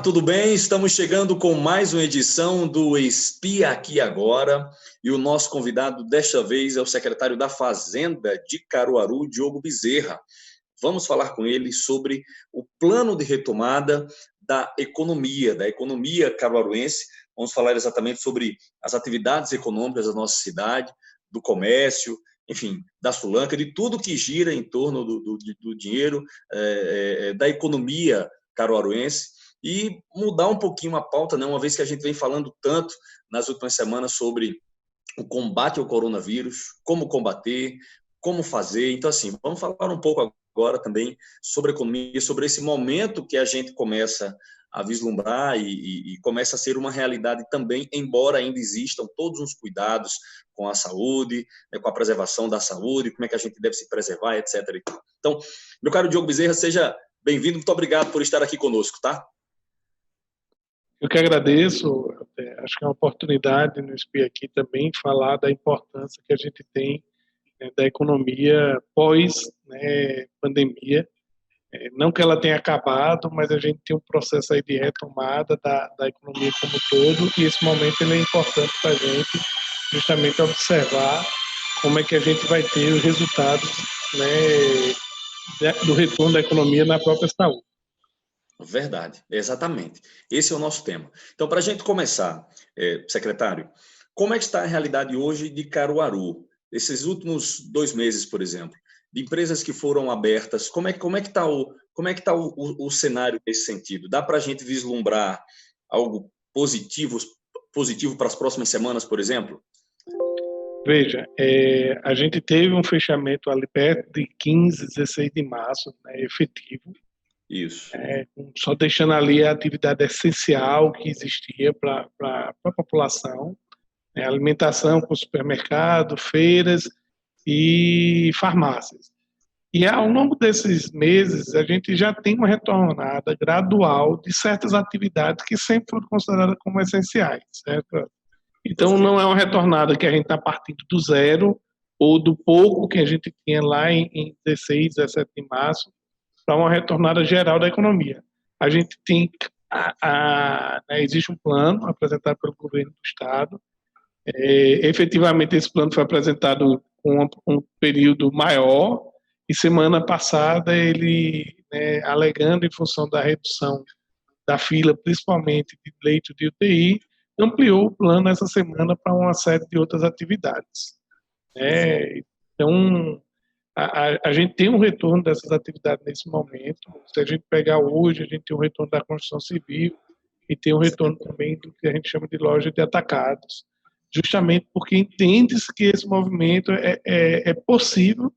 tudo bem? Estamos chegando com mais uma edição do Espia Aqui Agora e o nosso convidado desta vez é o secretário da Fazenda de Caruaru, Diogo Bezerra. Vamos falar com ele sobre o plano de retomada da economia caruaruense. Vamos falar exatamente sobre as atividades econômicas da nossa cidade, do comércio, enfim, da Sulanca, de tudo que gira em torno do dinheiro, da economia caruaruense. E mudar um pouquinho a pauta, né? Uma vez que a gente vem falando tanto nas últimas semanas sobre o combate ao coronavírus, como combater, como fazer. Então, assim, vamos falar um pouco agora também sobre economia, sobre esse momento que a gente começa a vislumbrar e começa a ser uma realidade também, embora ainda existam todos os cuidados com a saúde, né, com a preservação da saúde, como é que a gente deve se preservar, etc. Então, meu caro Diogo Bezerra, seja bem-vindo, muito obrigado por estar aqui conosco, tá? Eu que agradeço, acho que é uma oportunidade no SPI aqui também falar da importância que a gente tem, né, da economia pós-pandemia. Não que ela tenha acabado, mas a gente tem um processo aí de retomada da economia como um todo, e esse momento ele é importante para a gente justamente observar como é que a gente vai ter os resultados, né, do retorno da economia na própria saúde. Verdade, exatamente. Esse é o nosso tema. Então, para a gente começar, secretário, como é que está a realidade hoje de Caruaru? Esses últimos 2 meses, por exemplo, de empresas que foram abertas, como é que está o cenário nesse sentido? Dá para a gente vislumbrar algo positivo para as próximas semanas, por exemplo? Veja, a gente teve um fechamento ali perto de 15, 16 de março, né, efetivo. Isso. Só deixando ali a atividade essencial que existia para a população, né, alimentação com supermercado, feiras e farmácias. E ao longo desses meses, a gente já tem uma retornada gradual de certas atividades que sempre foram consideradas como essenciais, certo? Então, não é uma retornada que a gente está partindo do zero ou do pouco que a gente tinha lá em 16, 17 de março, para uma retornada geral da economia. A gente tem, existe um plano apresentado pelo governo do Estado. Efetivamente, esse plano foi apresentado com um período maior, e semana passada ele, alegando em função da redução da fila, principalmente de leito de UTI, ampliou o plano essa semana para uma série de outras atividades. Então, a gente tem um retorno dessas atividades nesse momento. Se a gente pegar hoje, a gente tem um retorno da construção civil e tem um retorno também do que a gente chama de loja de atacados, justamente porque entende-se que esse movimento é possível,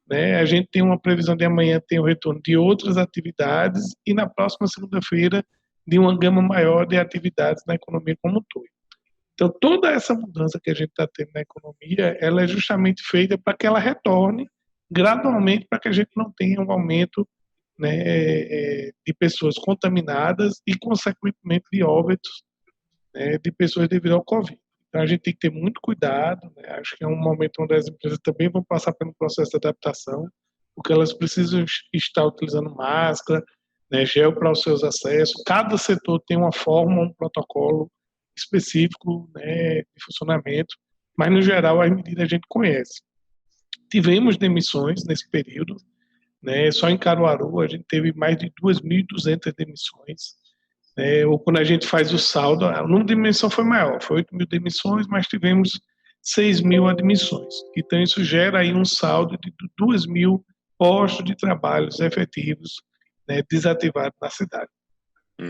né? A gente tem uma previsão de amanhã ter o retorno de outras atividades e na próxima segunda-feira de uma gama maior de atividades na economia como um todo. Então, toda essa mudança que a gente está tendo na economia, ela é justamente feita para que ela retorne gradualmente, para que a gente não tenha um aumento, né, de pessoas contaminadas e, consequentemente, de óbitos, né, de pessoas devido ao Covid. Então, a gente tem que ter muito cuidado, né? Acho que é um momento onde as empresas também vão passar pelo processo de adaptação, porque elas precisam estar utilizando máscara, né, gel para os seus acessos. Cada setor tem uma forma, um protocolo específico, né, de funcionamento, mas, no geral, as medidas a gente conhece. Tivemos demissões nesse período, né? Só em Caruaru a gente teve mais de 2.200 demissões, né? Ou quando a gente faz o saldo, o número de demissões foi maior, foi 8.000 demissões, mas tivemos 6.000 admissões. Então isso gera aí um saldo de 2.000 postos de trabalho efetivos, né, desativados na cidade.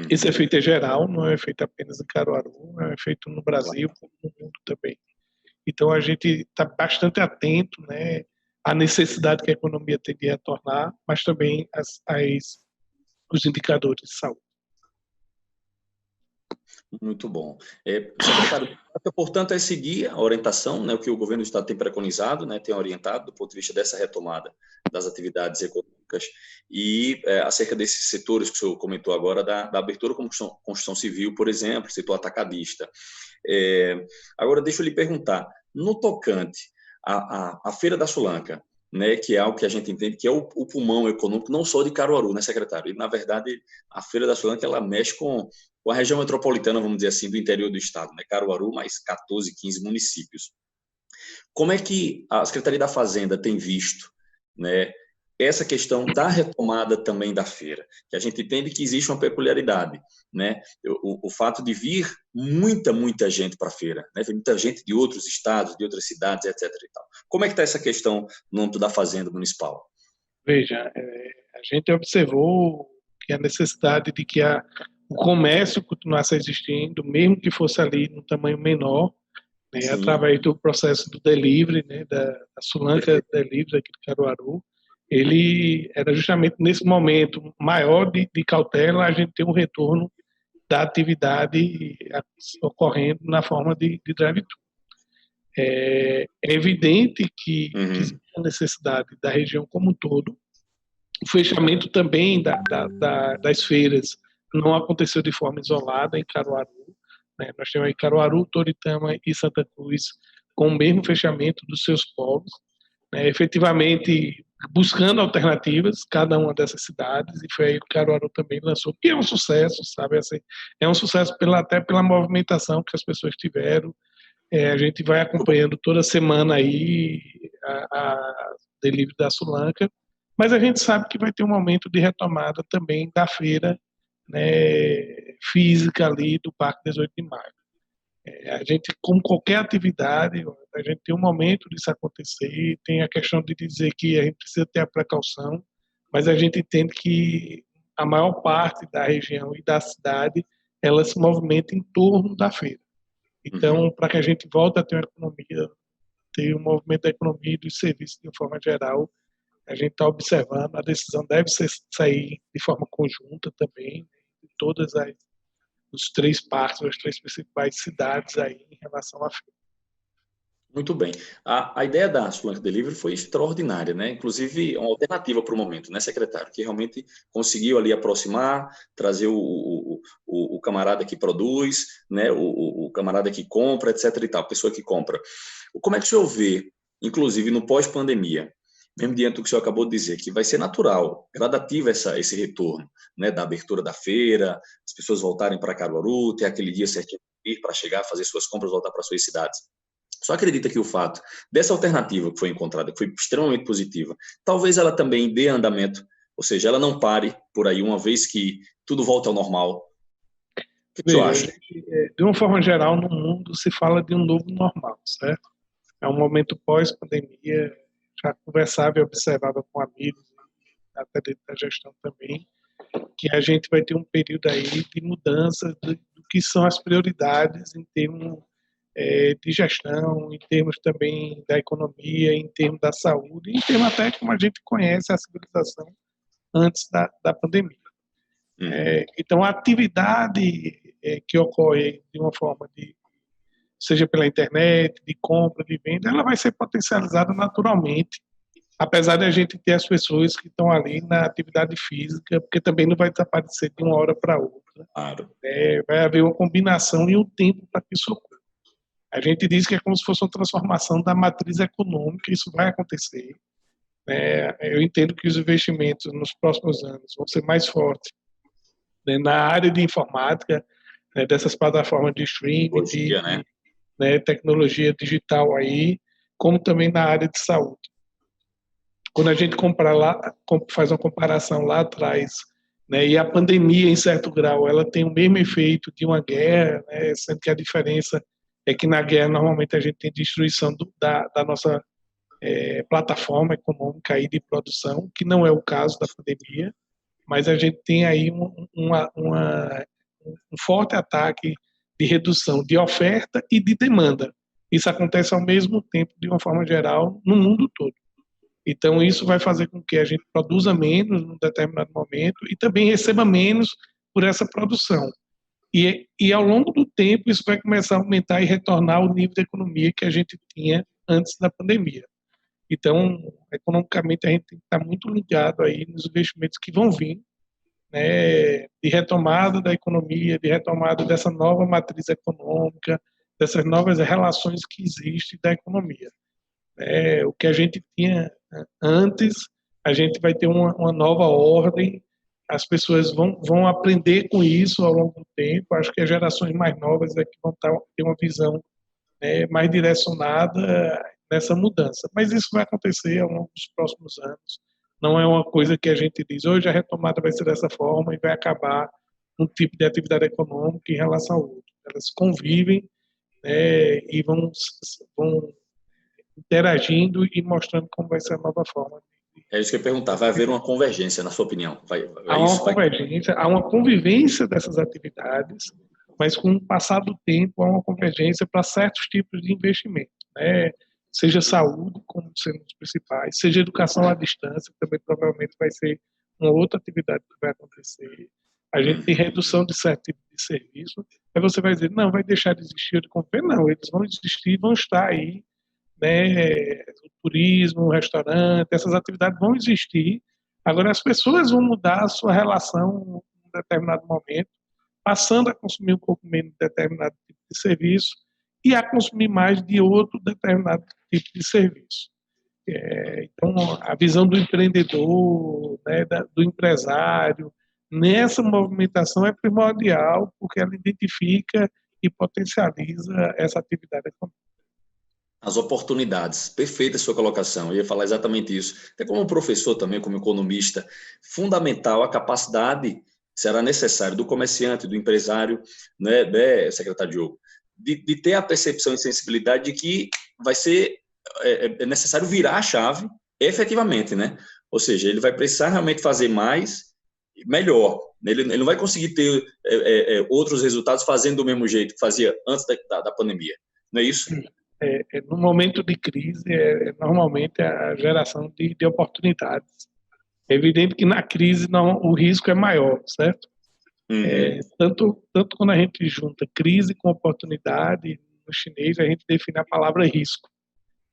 Esse efeito é geral, não é feito apenas em Caruaru, é feito no Brasil, como no mundo também. Então, a gente está bastante atento, né, à necessidade que a economia tem de retornar, mas também os indicadores de saúde. Muito bom. Secretário, portanto, é seguir a orientação, né, o que o governo do Estado tem preconizado, né, tem orientado do ponto de vista dessa retomada das atividades econômicas e acerca desses setores que o senhor comentou agora, da abertura como construção civil, por exemplo, setor atacadista. Agora, deixa eu lhe perguntar, no tocante à Feira da Sulanca, né, que é algo que a gente entende que é o pulmão econômico, não só de Caruaru, né, secretário? E, na verdade, a Feira da Sri Lanka, ela mexe com a região metropolitana, vamos dizer assim, do interior do estado, né? Caruaru, mais 14, 15 municípios. Como é que a Secretaria da Fazenda tem visto, né, essa questão da retomada também da feira? Que a gente entende que existe uma peculiaridade, né? O fato de vir muita gente para a feira, né? Vem muita gente de outros estados, de outras cidades, etc. E tal. Como é que está essa questão no âmbito da Fazenda Municipal? Veja, a gente observou que a necessidade de que o comércio continuasse existindo, mesmo que fosse ali no tamanho menor, né, através do processo do delivery, né, da Sulanca Delivery aqui de Caruaru. Ele era justamente nesse momento maior de cautela, a gente ter um retorno da atividade ocorrendo na forma de drive-thru. É evidente que existe a necessidade da região como um todo. O fechamento também das feiras não aconteceu de forma isolada em Caruaru. Né? Nós temos aí Caruaru, Toritama e Santa Cruz com o mesmo fechamento dos seus polos, né? Efetivamente buscando alternativas, cada uma dessas cidades, e foi aí que Caruaru também lançou, que é um sucesso, sabe? Assim, é um sucesso até pela movimentação que as pessoas tiveram. A gente vai acompanhando toda semana aí a delivery da Sulanca, mas a gente sabe que vai ter um momento de retomada também da feira, né, física ali do Parque 18 de Maio. A gente, como qualquer atividade, a gente tem um momento disso acontecer, tem a questão de dizer que a gente precisa ter a precaução, mas a gente entende que a maior parte da região e da cidade, ela se movimenta em torno da feira. Então, para que a gente volte a ter uma economia, ter um movimento da economia e dos serviços de forma geral, a gente está observando, a decisão deve sair de forma conjunta também, de todas os três parques, as três principais cidades aí em relação à feira. Muito bem. A ideia da Sulanca Delivery foi extraordinária, né? Inclusive, uma alternativa para o momento, né, secretário? Que realmente conseguiu ali aproximar, trazer o camarada que produz, né? O camarada que compra, etc. e tal, a pessoa que compra. Como é que o senhor vê, inclusive no pós-pandemia, mesmo diante do que o senhor acabou de dizer, que vai ser natural, gradativo esse retorno, né? Da abertura da feira, as pessoas voltarem para Caruaru, ter aquele dia certinho para chegar, fazer suas compras, voltar para suas cidades. Só acredita que o fato dessa alternativa que foi encontrada, que foi extremamente positiva, talvez ela também dê andamento, ou seja, ela não pare por aí uma vez que tudo volta ao normal. O que você acha? De uma forma geral, no mundo se fala de um novo normal, certo? É um momento pós-pandemia, já conversava e observava com amigos, até dentro da gestão também, que a gente vai ter um período aí de mudança do que são as prioridades em termos de gestão, em termos também da economia, em termos da saúde, em termos até como a gente conhece a civilização antes da pandemia. Então, a atividade que ocorre de uma forma seja pela internet, de compra, de venda, ela vai ser potencializada naturalmente, apesar de a gente ter as pessoas que estão ali na atividade física, porque também não vai desaparecer de uma hora para outra. Claro. Vai haver uma combinação e um tempo para que isso ocorra. A gente diz que é como se fosse uma transformação da matriz econômica, isso vai acontecer. Eu entendo que os investimentos nos próximos anos vão ser mais fortes, né, na área de informática, né, dessas plataformas de streaming, de tecnologia digital aí, como também na área de saúde. Quando a gente faz uma comparação lá atrás, né, e a pandemia, em certo grau, ela tem o mesmo efeito de uma guerra, né, sendo que a diferença é que na guerra normalmente a gente tem destruição da nossa plataforma econômica aí de produção, que não é o caso da pandemia, mas a gente tem aí um forte ataque de redução de oferta e de demanda. Isso acontece ao mesmo tempo, de uma forma geral, no mundo todo. Então, isso vai fazer com que a gente produza menos num determinado momento e também receba menos por essa produção. E ao longo do tempo, isso vai começar a aumentar e retornar ao nível de economia que a gente tinha antes da pandemia. Então, economicamente, a gente tem que estar muito ligado aí nos investimentos que vão vir, né, de retomada da economia, de retomada dessa nova matriz econômica, dessas novas relações que existem da economia. O que a gente tinha Antes, a gente vai ter uma nova ordem, as pessoas vão aprender com isso ao longo do tempo. Acho que as gerações mais novas é que vão ter uma visão, né, mais direcionada nessa mudança. Mas isso vai acontecer ao longo dos próximos anos. Não é uma coisa que a gente diz, hoje a retomada vai ser dessa forma e vai acabar um tipo de atividade econômica em relação ao outro. Elas convivem, né, e vão interagindo e mostrando como vai ser a nova forma. É isso que eu ia perguntar. Vai haver uma convergência, na sua opinião? Há uma convergência, há uma convivência dessas atividades, mas com o passar do tempo há uma convergência para certos tipos de investimento, né? Seja saúde, como sendo os principais, seja educação à distância, que também provavelmente vai ser uma outra atividade que vai acontecer. A gente tem redução de certo tipo de serviço, aí você vai dizer, não, vai deixar de existir de comprar. Não, eles vão existir e vão estar aí, né? O turismo, o restaurante, essas atividades vão existir. Agora, as pessoas vão mudar a sua relação em um determinado momento, passando a consumir um pouco menos de determinado tipo de serviço e a consumir mais de outro determinado tipo de serviço. Então, a visão do empreendedor, né, do empresário, nessa movimentação é primordial, porque ela identifica e potencializa essa atividade econômica. As oportunidades. Perfeita a sua colocação. Eu ia falar exatamente isso. Até como professor também, como economista, fundamental a capacidade, será necessário, do comerciante, do empresário, né, secretário Diogo, de ter a percepção e sensibilidade de que vai ser necessário virar a chave efetivamente, né? Ou seja, ele vai precisar realmente fazer mais, melhor. Ele não vai conseguir ter outros resultados fazendo do mesmo jeito que fazia antes da pandemia. Não é isso? No momento de crise, normalmente a geração de oportunidades. É evidente que na crise o risco é maior, certo? Uhum. Tanto quando a gente junta crise com oportunidade, no chinês a gente define a palavra risco.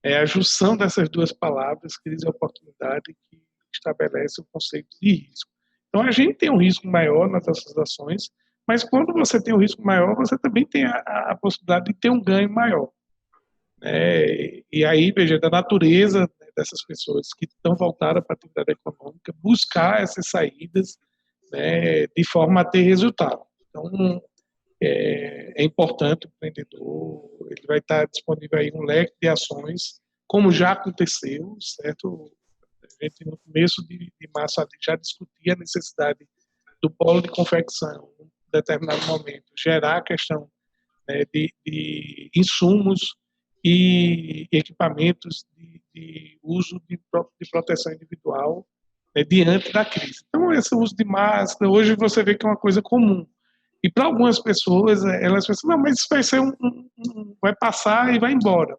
É a junção dessas duas palavras, crise e oportunidade, que estabelece o conceito de risco. Então a gente tem um risco maior nas nossas ações, mas quando você tem um risco maior, você também tem a possibilidade de ter um ganho maior. E aí, veja, da natureza dessas pessoas que estão voltadas para a atividade econômica, buscar essas saídas, né, de forma a ter resultado. Então, é importante o empreendedor, ele vai estar disponível aí um leque de ações, como já aconteceu, certo? A gente, no começo de março, já discutia a necessidade do polo de confecção, em um determinado momento, gerar a questão, né, de insumos e equipamentos de uso de proteção individual, né, diante da crise. Então, esse uso de máscara, hoje você vê que é uma coisa comum. E para algumas pessoas, elas pensam, não, mas isso vai ser vai passar e vai embora.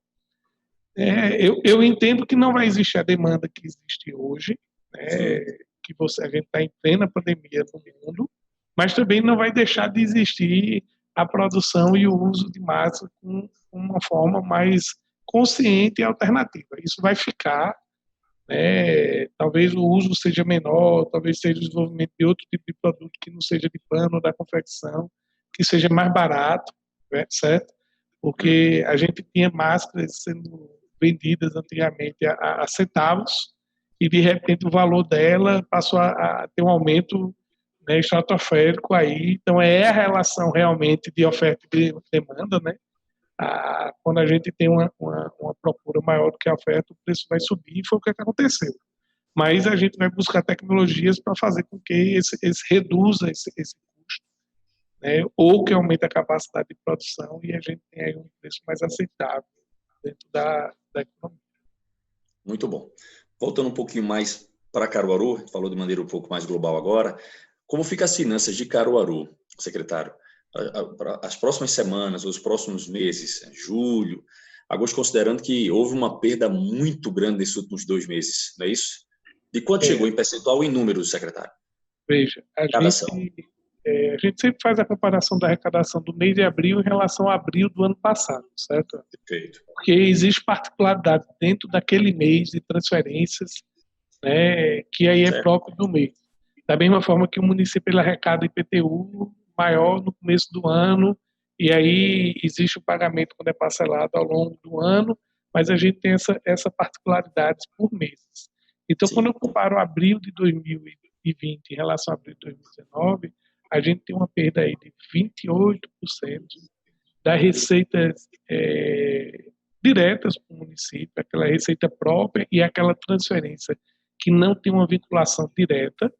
Eu entendo que não vai existir a demanda que existe hoje, né, que a gente está em plena pandemia no mundo, mas também não vai deixar de existir a produção e o uso de massa com uma forma mais consciente e alternativa. Isso vai ficar, né, talvez o uso seja menor, talvez seja o desenvolvimento de outro tipo de produto que não seja de pano ou da confecção, que seja mais barato, né, certo? Porque a gente tinha máscaras sendo vendidas antigamente a centavos e, de repente, o valor dela passou a ter um aumento, né, estratosférico aí. Então, é a relação realmente de oferta e de demanda, né? Quando a gente tem uma procura maior do que a oferta, o preço vai subir, e foi o que aconteceu. Mas a gente vai buscar tecnologias para fazer com que reduza esse custo, né? Ou que aumente a capacidade de produção e a gente tenha aí um preço mais aceitável dentro da economia. Muito bom. Voltando um pouquinho mais para Caruaru, falou de maneira um pouco mais global agora, como ficam as finanças de Caruaru, secretário? As próximas semanas, os próximos meses, julho, agosto, considerando que houve uma perda muito grande nesses últimos 2 meses, não é isso? De quanto chegou em percentual e em números, secretário? Veja, a gente sempre faz a comparação da arrecadação do mês de abril em relação a abril do ano passado, certo? Perfeito. Porque existe particularidade dentro daquele mês de transferências, né, que aí é próprio do mês. Da mesma forma que o município ele arrecada IPTU maior no começo do ano, e aí existe o pagamento quando é parcelado ao longo do ano, mas a gente tem essa particularidade por meses. Então, quando eu comparo abril de 2020 em relação a abril de 2019, a gente tem uma perda aí de 28% das receitas diretas para o município, aquela receita própria e aquela transferência que não tem uma vinculação direta.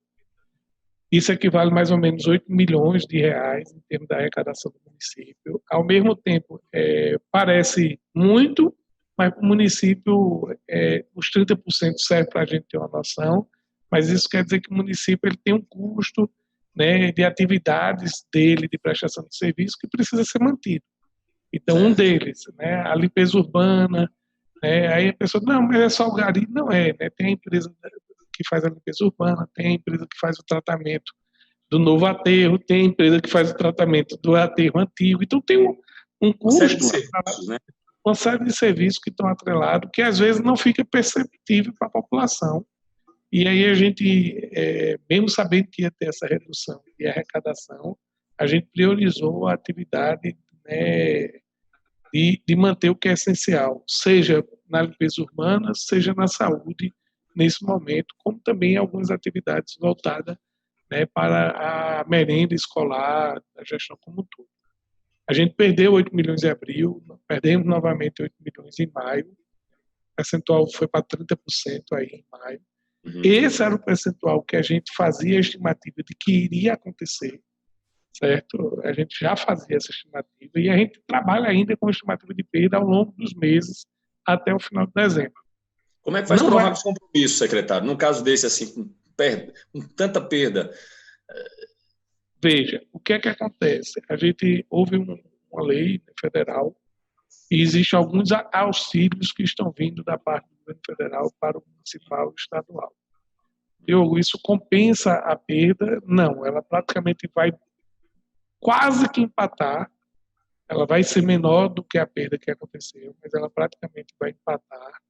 Isso equivale a mais ou menos 8 milhões de reais em termos da arrecadação do município. Ao mesmo tempo, parece muito, mas para o município, os 30% serve para a gente ter uma noção, mas isso quer dizer que o município ele tem um custo, né, de atividades dele, de prestação de serviço, que precisa ser mantido. Então, um deles, né, a limpeza urbana, né, aí a pessoa, não, mas é só o gari. Não é, né, tem a empresa que faz a limpeza urbana, tem a empresa que faz o tratamento do novo aterro, tem a empresa que faz o tratamento do aterro antigo. Então, tem um custo, uma série de serviços, né? Uma série de serviços que estão atrelados, que às vezes não fica perceptível para a população. E aí a gente, mesmo sabendo que ia ter essa redução de arrecadação, a gente priorizou a atividade, né, de manter o que é essencial, seja na limpeza urbana, seja na saúde, nesse momento, como também algumas atividades voltadas, né, para a merenda escolar, a gestão como um todo. A gente perdeu 8 milhões em abril, perdemos novamente 8 milhões em maio, o percentual foi para 30% aí em maio. Esse era o percentual que a gente fazia a estimativa de que iria acontecer, certo? A gente já fazia essa estimativa e a gente trabalha ainda com a estimativa de perda ao longo dos meses até o final de dezembro. Como é que faz para honrar os compromissos, secretário? Num caso desse, assim, com tanta perda? Veja, o que é que acontece? Houve uma lei federal e existem alguns auxílios que estão vindo da parte do governo federal para o municipal e estadual. Isso compensa a perda? Não, ela praticamente vai quase que empatar, ela vai ser menor do que a perda que aconteceu, mas ela praticamente vai empatar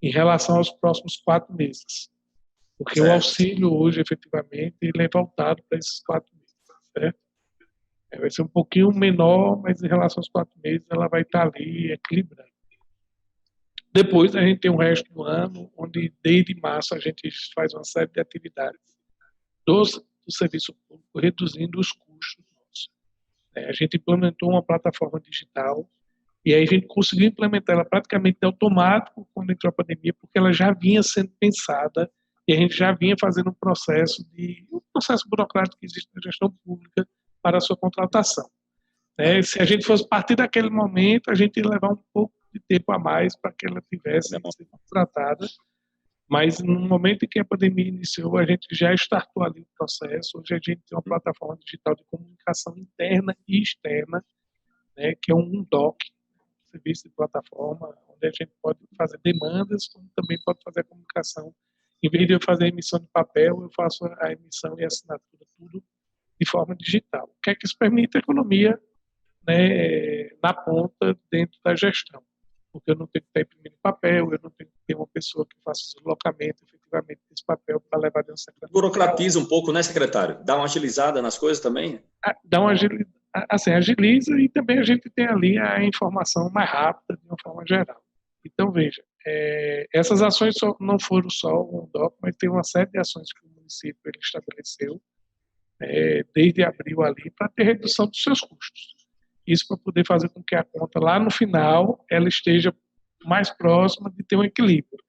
em relação aos próximos 4 meses. Porque o auxílio hoje, efetivamente, ele é voltado para esses 4 meses, certo? Vai ser um pouquinho menor, mas em relação aos 4 meses ela vai estar ali equilibrando. Depois a gente tem o resto do ano, onde desde março a gente faz uma série de atividades do serviço público, reduzindo os custos nossos. A gente implementou uma plataforma digital e aí a gente conseguiu implementar ela praticamente automático quando entrou a pandemia, porque ela já vinha sendo pensada e a gente já vinha fazendo um processo burocrático que existe na gestão pública para a sua contratação. Se a gente fosse partir daquele momento, a gente ia levar um pouco de tempo a mais para que ela tivesse sido contratada, mas no momento em que a pandemia iniciou, a gente já startou ali o processo. Hoje a gente tem uma plataforma digital de comunicação interna e externa, né, que é um DOC, serviço de plataforma, onde a gente pode fazer demandas, como também pode fazer a comunicação. Em vez de eu fazer a emissão de papel, eu faço a emissão e a assinatura, tudo de forma digital. O que é que isso permite? A economia, né, na ponta, dentro da gestão. Porque eu não tenho que estar imprimindo papel, eu não tenho que ter uma pessoa que faça o deslocamento efetivamente desse papel para levar dentro do secretário. Burocratiza um pouco, né, secretário? Dá uma agilizada nas coisas também? Dá uma agilidade, assim, agiliza, e também a gente tem ali a informação mais rápida de uma forma geral. Então, veja, essas ações não foram só um DOC, mas tem uma série de ações que o município ele estabeleceu desde abril ali para ter redução dos seus custos. Isso para poder fazer com que a conta lá no final ela esteja mais próxima de ter um equilíbrio.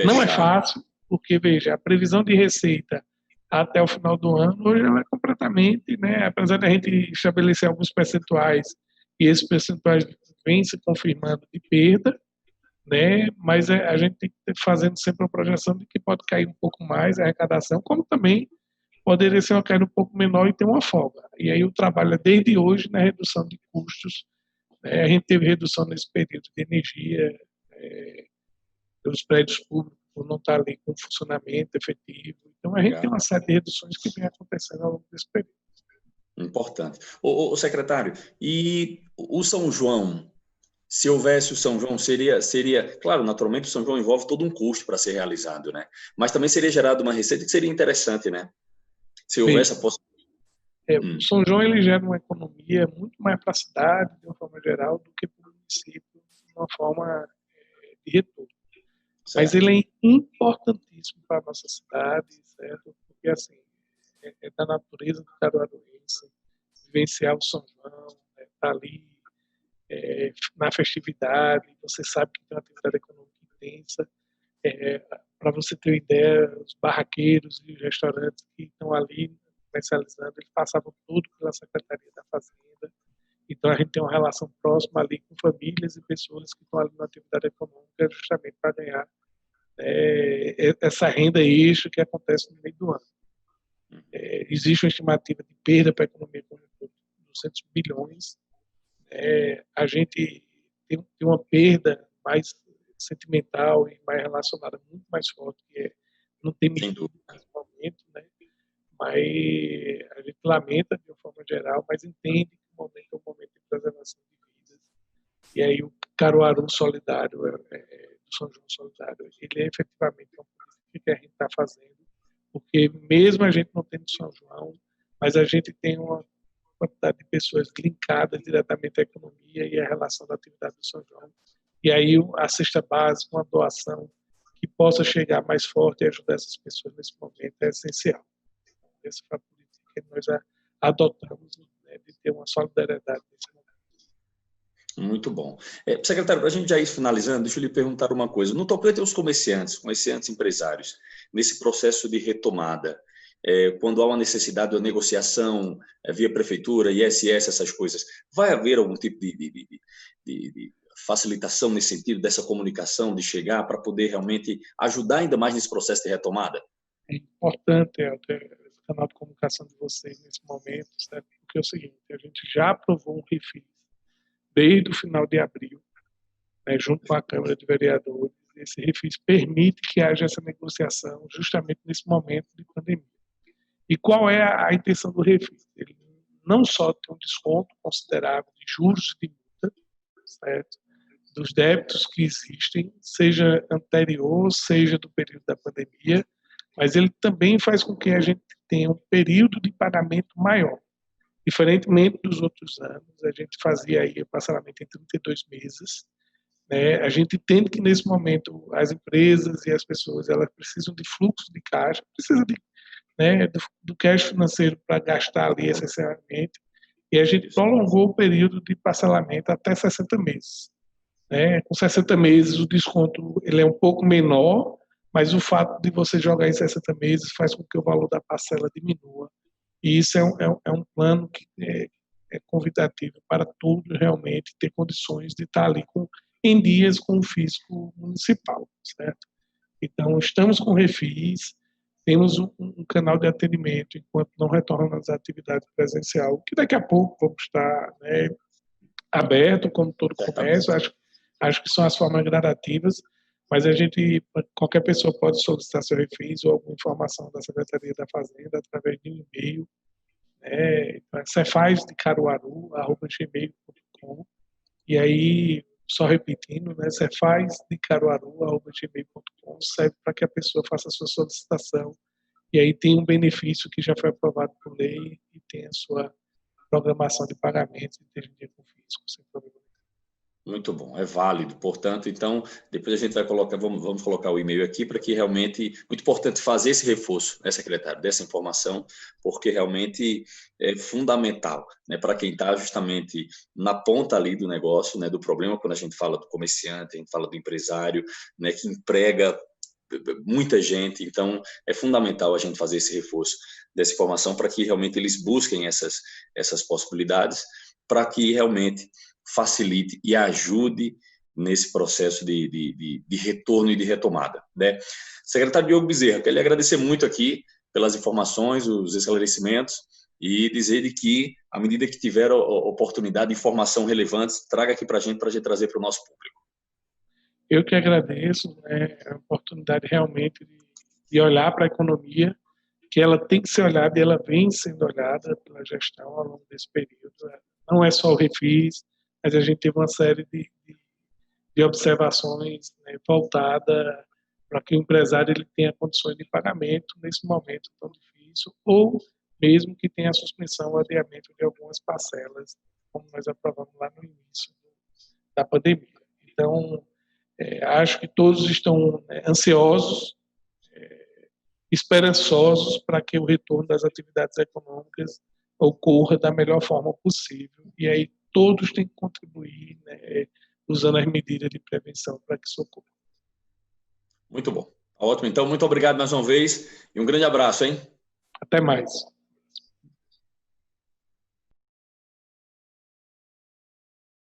Não é fácil, porque, veja, a previsão de receita até o final do ano, hoje ela é completamente, né, apesar da gente estabelecer alguns percentuais, e esses percentuais vêm se confirmando de perda, né, mas a gente tem que ir fazendo sempre uma projeção de que pode cair um pouco mais a arrecadação, como também poderia ser uma queda um pouco menor e ter uma folga. E aí o trabalho é desde hoje na redução de custos. A gente teve redução nesse período de energia, dos prédios públicos por não estar ali com funcionamento efetivo. Então a gente tem uma série de reduções que vem acontecendo ao longo desse período. Importante. O secretário, e o São João, se houvesse o São João, seria, claro, naturalmente o São João envolve todo um custo para ser realizado, né? Mas também seria gerado uma receita que seria interessante, né? Se houvesse a possibilidade. O São João ele gera uma economia muito mais para a cidade, de uma forma geral, do que para o município, de uma forma de retorno. Mas ele é importantíssimo para a nossa cidade, certo? Porque, assim, é da natureza do caruaruense vivenciar o São João, tá ali na festividade, você sabe que tem uma atividade econômica intensa. Para você ter uma ideia, os barraqueiros e os restaurantes que estão ali comercializando, eles passavam tudo pela Secretaria da Fazenda. Então, a gente tem uma relação próxima ali com famílias e pessoas que estão ali na atividade econômica justamente para ganhar essa renda extra que acontece no meio do ano. Existe uma estimativa de perda para a economia como um todo de 200 bilhões. A gente tem uma perda mais sentimental e mais relacionada, muito mais forte, que não tem medida nesse momento, né? Mas a gente lamenta de uma forma geral, mas entende que o momento é um momento de preservação de vidas. E aí o Caruaru Solidário, do São João Solidário, ele é efetivamente uma política que a gente está fazendo, porque mesmo a gente não tendo São João, mas a gente tem uma quantidade de pessoas linkadas diretamente à economia e à relação da atividade do São João. E aí a cesta básica, uma doação que possa chegar mais forte e ajudar essas pessoas nesse momento é essencial. Essa foi a política que nós adotamos, né, de ter uma solidariedade nesse momento. Muito bom. Secretário, para a gente já ir finalizando, deixa eu lhe perguntar uma coisa. No tocante aos comerciantes empresários, nesse processo de retomada, quando há uma necessidade de negociação via prefeitura, ISS, essas coisas, vai haver algum tipo de facilitação nesse sentido, dessa comunicação, de chegar para poder realmente ajudar ainda mais nesse processo de retomada? É importante ter esse canal de comunicação de vocês nesse momento, certo? Porque é o seguinte, a gente já aprovou um refis desde o final de abril, né, junto com a Câmara de Vereadores. Esse refis permite que haja essa negociação justamente nesse momento de pandemia. E qual é a intenção do refis? Ele não só tem um desconto considerável de juros e de multa, certo? Dos débitos que existem, seja anterior, seja do período da pandemia, mas ele também faz com que a gente tenha um período de pagamento maior. Diferentemente dos outros anos, a gente fazia aí o parcelamento em 32 meses. Né? A gente entende que nesse momento as empresas e as pessoas elas precisam de fluxo de caixa, precisam do cash financeiro para gastar ali essencialmente, e a gente prolongou o período de parcelamento até 60 meses. Né? Com 60 meses o desconto ele é um pouco menor, mas o fato de você jogar em 60 meses faz com que o valor da parcela diminua. E isso é um plano que é convidativo para todos realmente ter condições de estar ali em dias com o fisco municipal, certo? Então, estamos com refis, temos um canal de atendimento enquanto não retornamos às atividades presencial, que daqui a pouco vamos estar, né, aberto, como todo comércio. Acho que são as formas gradativas, mas qualquer pessoa pode solicitar seu refis ou alguma informação da Secretaria da Fazenda através de um e-mail, então, cefazdecaruaru@gmail.com, e aí, só repetindo, né, cefazdecaruaru@gmail.com, serve para que a pessoa faça a sua solicitação, e aí tem um benefício que já foi aprovado por lei e tem a sua programação de pagamentos e esteja em dia com o fisco, sem problema. Muito bom, é válido. Portanto, então, depois a gente vai colocar, vamos colocar o e-mail aqui para que realmente, muito importante fazer esse reforço, né, secretário, dessa informação, porque realmente é fundamental, né, para quem está justamente na ponta ali do negócio, né, do problema, quando a gente fala do comerciante, a gente fala do empresário, né, que emprega muita gente. Então, é fundamental a gente fazer esse reforço dessa informação para que realmente eles busquem essas possibilidades, para que realmente facilite e ajude nesse processo de retorno e de retomada, né? Secretário Diogo Bezerra, queria agradecer muito aqui pelas informações, os esclarecimentos, e dizer de que, à medida que tiver oportunidade, informação relevante, traga aqui para a gente trazer para o nosso público. Eu que agradeço, né, a oportunidade realmente de olhar para a economia, que ela tem que ser olhada e ela vem sendo olhada pela gestão ao longo desse período. Não é só o refis, mas a gente teve uma série de observações, né, voltada para que o empresário ele tenha condições de pagamento nesse momento tão difícil, ou mesmo que tenha a suspensão ou adiamento de algumas parcelas, como nós aprovamos lá no início da pandemia. Então, Acho que todos estão ansiosos, esperançosos para que o retorno das atividades econômicas ocorra da melhor forma possível. E aí todos têm que contribuir, né, usando as medidas de prevenção para que isso ocorra. Muito bom. Ótimo. Então, muito obrigado mais uma vez e um grande abraço, hein? Até mais.